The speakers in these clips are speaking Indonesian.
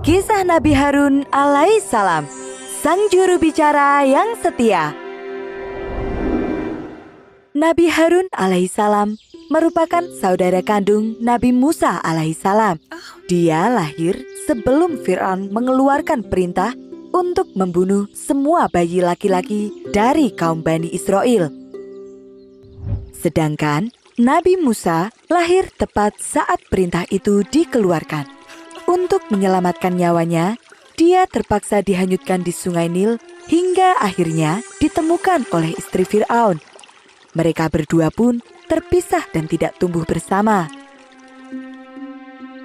Kisah Nabi Harun alaihissalam, sang juru bicara yang setia. Nabi Harun alaihissalam merupakan saudara kandung Nabi Musa alaihissalam. Dia lahir sebelum Fir'aun mengeluarkan perintah untuk membunuh semua bayi laki-laki dari kaum Bani Israel. Sedangkan Nabi Musa lahir tepat saat perintah itu dikeluarkan. Untuk menyelamatkan nyawanya, dia terpaksa dihanyutkan di Sungai Nil hingga akhirnya ditemukan oleh istri Fir'aun. Mereka berdua pun terpisah dan tidak tumbuh bersama.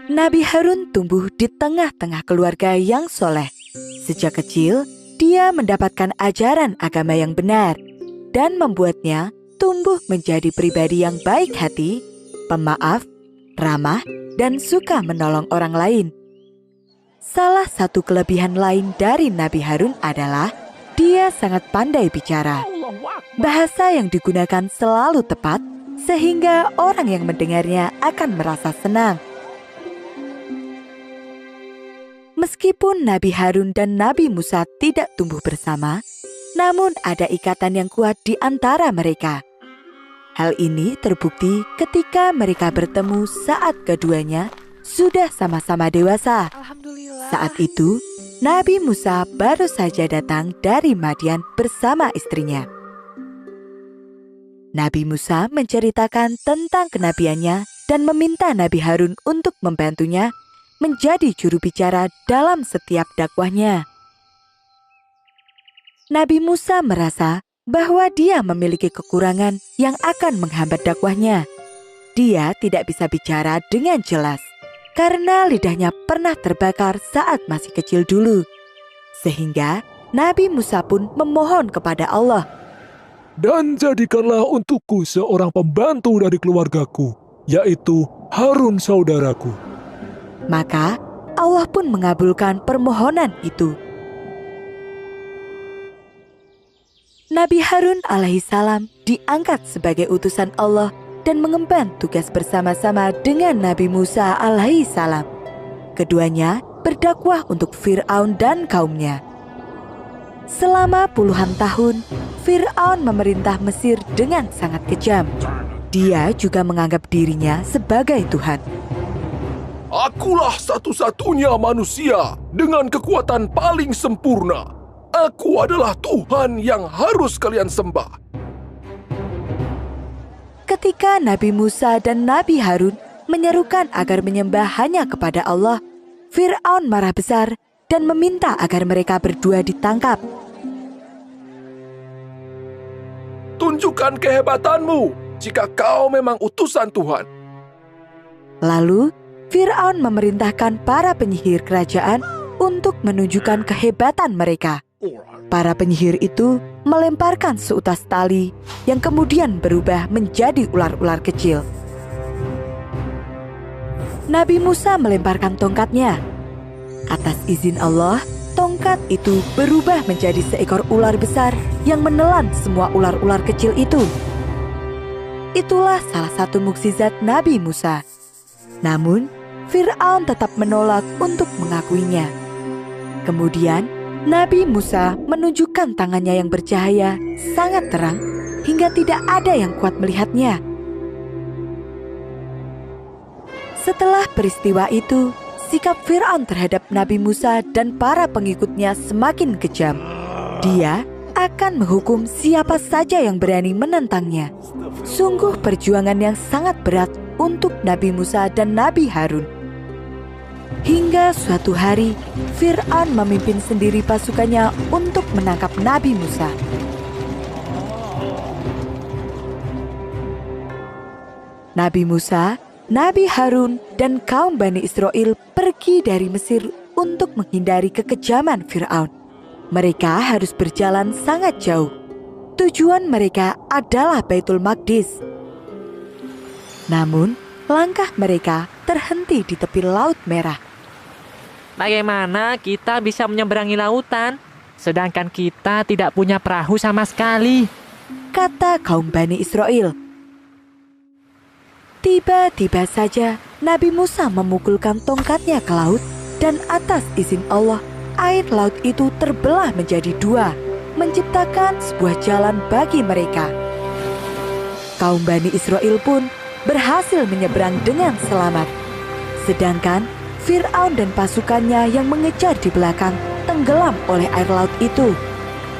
Nabi Harun tumbuh di tengah-tengah keluarga yang soleh. Sejak kecil, dia mendapatkan ajaran agama yang benar dan membuatnya tumbuh menjadi pribadi yang baik hati, pemaaf, ramah, dan suka menolong orang lain. Salah satu kelebihan lain dari Nabi Harun adalah dia sangat pandai bicara. Bahasa yang digunakan selalu tepat, sehingga orang yang mendengarnya akan merasa senang. Meskipun Nabi Harun dan Nabi Musa tidak tumbuh bersama, namun ada ikatan yang kuat di antara mereka. Hal ini terbukti ketika mereka bertemu saat keduanya sudah sama-sama dewasa. Saat itu, Nabi Musa baru saja datang dari Madian bersama istrinya. Nabi Musa menceritakan tentang kenabiannya dan meminta Nabi Harun untuk membantunya menjadi juru bicara dalam setiap dakwahnya. Nabi Musa merasa bahwa dia memiliki kekurangan yang akan menghambat dakwahnya. Dia tidak bisa bicara dengan jelas karena lidahnya pernah terbakar saat masih kecil dulu. Sehingga Nabi Musa pun memohon kepada Allah, "Dan jadikanlah untukku seorang pembantu dari keluargaku, yaitu Harun saudaraku." Maka Allah pun mengabulkan permohonan itu. Nabi Harun alaihissalam diangkat sebagai utusan Allah dan mengemban tugas bersama-sama dengan Nabi Musa alaihissalam. Keduanya berdakwah untuk Fir'aun dan kaumnya. Selama puluhan tahun, Fir'aun memerintah Mesir dengan sangat kejam. Dia juga menganggap dirinya sebagai Tuhan. "Akulah satu-satunya manusia dengan kekuatan paling sempurna. Aku adalah Tuhan yang harus kalian sembah." Ketika Nabi Musa dan Nabi Harun menyerukan agar menyembah hanya kepada Allah, Fir'aun marah besar dan meminta agar mereka berdua ditangkap. "Tunjukkan kehebatanmu jika kau memang utusan Tuhan." Lalu, Fir'aun memerintahkan para penyihir kerajaan untuk menunjukkan kehebatan mereka. Para penyihir itu melemparkan seutas tali yang kemudian berubah menjadi ular-ular kecil. Nabi Musa melemparkan tongkatnya. Atas izin Allah, tongkat itu berubah menjadi seekor ular besar yang menelan semua ular-ular kecil itu. Itulah salah satu mukjizat Nabi Musa. Namun, Fir'aun tetap menolak untuk mengakuinya. Kemudian, Nabi Musa menunjukkan tangannya yang bercahaya sangat terang hingga tidak ada yang kuat melihatnya. Setelah peristiwa itu, sikap Fir'aun terhadap Nabi Musa dan para pengikutnya semakin kejam. Dia akan menghukum siapa saja yang berani menentangnya. Sungguh perjuangan yang sangat berat untuk Nabi Musa dan Nabi Harun. Hingga suatu hari, Fir'aun memimpin sendiri pasukannya untuk menangkap Nabi Musa. Nabi Musa, Nabi Harun, dan kaum Bani Israel pergi dari Mesir untuk menghindari kekejaman Fir'aun. Mereka harus berjalan sangat jauh. Tujuan mereka adalah Baitul Maqdis. Namun, langkah mereka terhenti di tepi Laut Merah. Bagaimana kita bisa menyeberangi lautan, sedangkan kita tidak punya perahu sama sekali? Kata kaum Bani Israel. Tiba-tiba saja Nabi Musa memukulkan tongkatnya ke laut Dan atas izin Allah, air laut itu terbelah menjadi dua, menciptakan sebuah jalan bagi mereka. Kaum Bani Israel pun berhasil menyeberang dengan selamat. Sedangkan Fir'aun dan pasukannya yang mengejar di belakang tenggelam oleh air laut itu.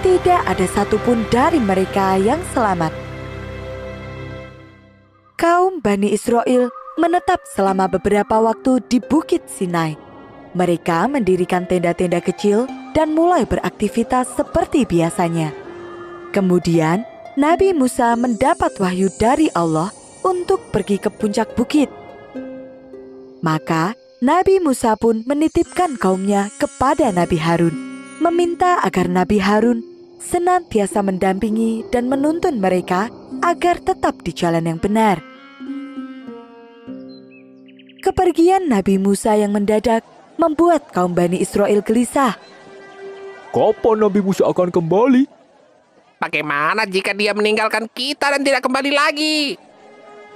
Tidak ada satupun dari mereka yang selamat. Kaum Bani Israel menetap selama beberapa waktu di Bukit Sinai. Mereka mendirikan tenda-tenda kecil dan mulai beraktivitas seperti biasanya. Kemudian, Nabi Musa mendapat wahyu dari Allah untuk pergi ke puncak bukit. Maka, Nabi Musa pun menitipkan kaumnya kepada Nabi Harun, meminta agar Nabi Harun senantiasa mendampingi dan menuntun mereka agar tetap di jalan yang benar. Kepergian Nabi Musa yang mendadak membuat kaum Bani Israel gelisah. Kapan Nabi Musa akan kembali? Bagaimana jika dia meninggalkan kita dan tidak kembali lagi?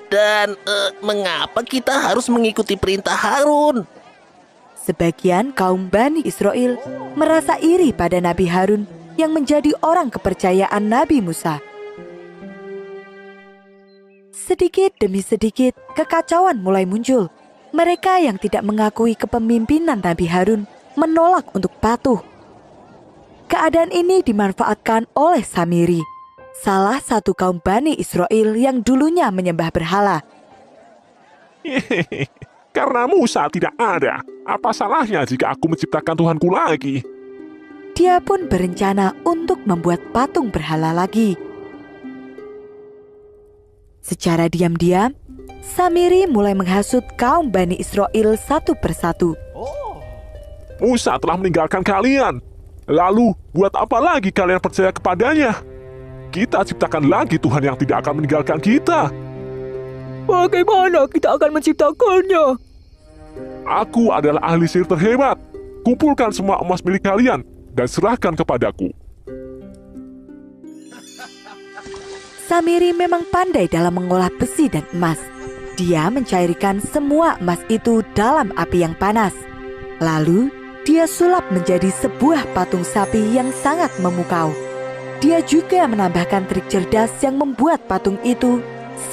Dan mengapa kita harus mengikuti perintah Harun? Sebagian kaum Bani Israel merasa iri pada Nabi Harun yang menjadi orang kepercayaan Nabi Musa. Sedikit demi sedikit, kekacauan mulai muncul. Mereka yang tidak mengakui kepemimpinan Nabi Harun menolak untuk patuh. Keadaan ini dimanfaatkan oleh Samiri, salah satu kaum Bani Israel yang dulunya menyembah berhala. Karena Musa tidak ada, apa salahnya jika aku menciptakan Tuhanku lagi? Dia pun berencana untuk membuat patung berhala lagi. Secara diam-diam, Samiri mulai menghasut kaum Bani Israel satu persatu. Musa telah meninggalkan kalian. Lalu, buat apa lagi kalian percaya kepadanya? Kita ciptakan lagi Tuhan yang tidak akan meninggalkan kita. Bagaimana kita akan menciptakannya? Aku adalah ahli sihir terhebat. Kumpulkan semua emas milik kalian dan serahkan kepadaku. Samiri memang pandai dalam mengolah besi dan emas. Dia mencairkan semua emas itu dalam api yang panas. Lalu, dia sulap menjadi sebuah patung sapi yang sangat memukau. Dia juga menambahkan trik cerdas yang membuat patung itu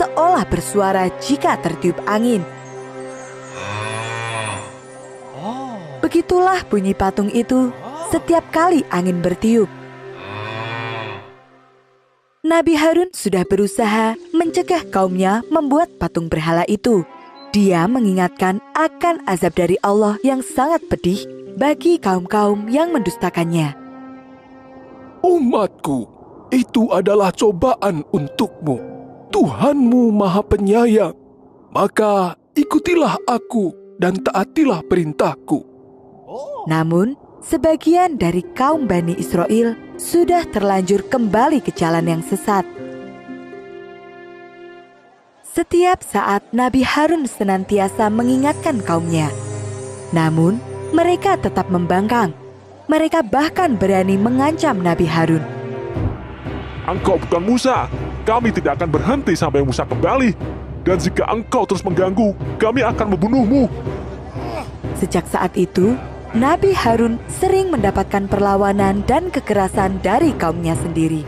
seolah bersuara jika tertiup angin. Begitulah bunyi patung itu setiap kali angin bertiup. Nabi Harun sudah berusaha mencegah kaumnya membuat patung berhala itu. Dia mengingatkan akan azab dari Allah yang sangat pedih bagi kaum-kaum yang mendustakannya. Umatku, itu adalah cobaan untukmu. Tuhanmu Maha Penyayang. Maka ikutilah aku dan taatilah perintahku. Namun, sebagian dari kaum Bani Israel sudah terlanjur kembali ke jalan yang sesat. Setiap saat Nabi Harun senantiasa mengingatkan kaumnya. Namun, mereka tetap membangkang. Mereka bahkan berani mengancam Nabi Harun. Engkau bukan Musa. Kami tidak akan berhenti sampai Musa kembali. Dan jika engkau terus mengganggu, kami akan membunuhmu. Sejak saat itu, Nabi Harun sering mendapatkan perlawanan dan kekerasan dari kaumnya sendiri.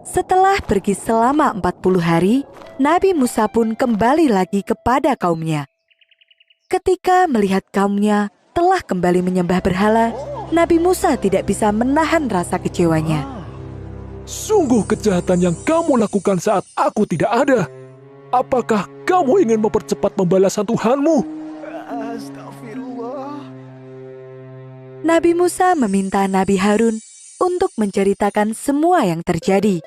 Setelah pergi selama 40 hari, Nabi Musa pun kembali lagi kepada kaumnya. Ketika melihat kaumnya telah kembali menyembah berhala, Nabi Musa tidak bisa menahan rasa kecewanya. Sungguh kejahatan yang kamu lakukan saat aku tidak ada. Apakah kamu ingin mempercepat pembalasan Tuhanmu? Nabi Musa meminta Nabi Harun untuk menceritakan semua yang terjadi.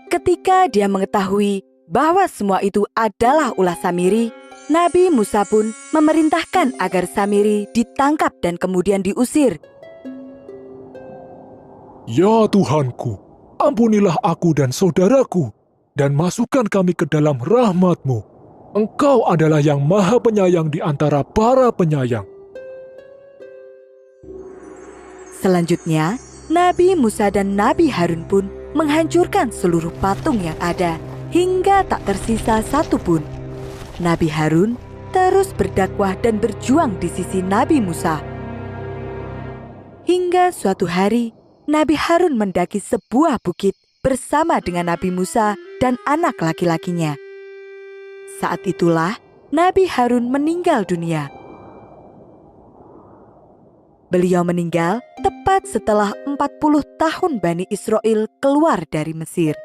Ketika dia mengetahui bahwa semua itu adalah ulah Samiri, Nabi Musa pun memerintahkan agar Samiri ditangkap dan kemudian diusir. Ya Tuhanku, ampunilah aku dan saudaraku, dan masukkan kami ke dalam rahmat-Mu. Engkau adalah yang Maha Penyayang di antara para penyayang. Selanjutnya, Nabi Musa dan Nabi Harun pun menghancurkan seluruh patung yang ada hingga tak tersisa satu pun. Nabi Harun terus berdakwah dan berjuang di sisi Nabi Musa. Hingga suatu hari, Nabi Harun mendaki sebuah bukit bersama dengan Nabi Musa dan anak laki-lakinya. Saat itulah Nabi Harun meninggal dunia. Beliau meninggal tepat setelah 40 tahun Bani Israel keluar dari Mesir.